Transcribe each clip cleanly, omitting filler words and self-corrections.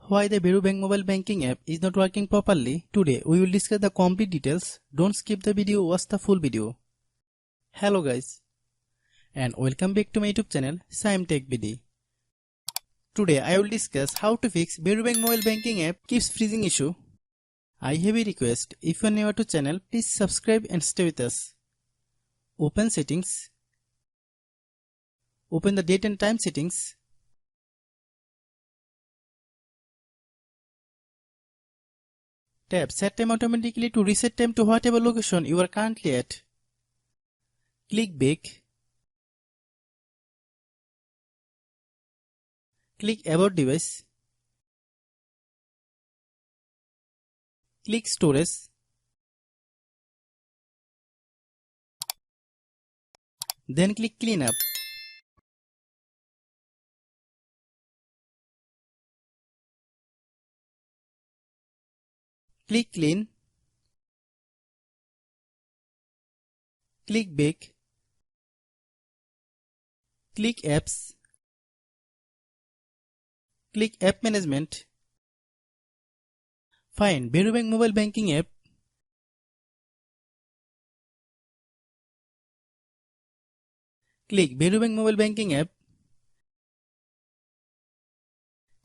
Why the Varo Bank mobile banking app is not working properly? Today we will discuss the complete details. Don't skip the video, watch the full video. Hello guys, and welcome back to my YouTube channel Shaem Tech BD. Today I will discuss how to fix Varo Bank mobile banking app keeps freezing issue. I have a request. If you are new to channel, please subscribe and stay with us. Open settings. Open the date and time settings. Tap Set Time automatically to reset time to whatever location you are currently at. Click Back. Click About Device. Click Storage. Then click Cleanup. Click Clean. Click Back. Click Apps. Click App Management. Find Varo Bank mobile banking app. Click Varo Bank mobile banking app.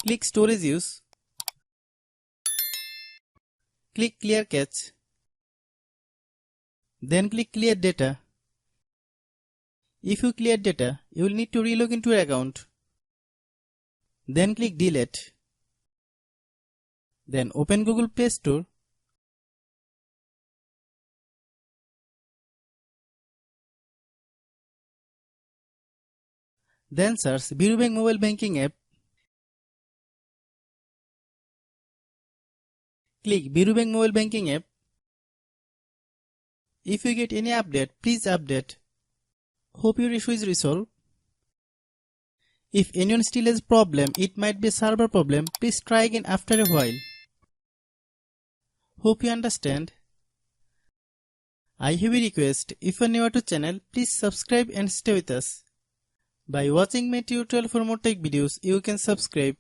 Click Storage Use. Click Clear Cache. Then click Clear Data. If you clear data, you will need to relog into your account. Then click Delete. Then open Google Play Store. Then search Varo Bank mobile banking app. Click Varo Bank mobile banking app. If you get any update, please update. Hope your issue is resolved. If anyone still has problem, it might be a server problem. Please try again after a while. Hope you understand. I have a request. If you are new to channel, please subscribe and stay with us. By watching my tutorial for more tech videos, you can subscribe.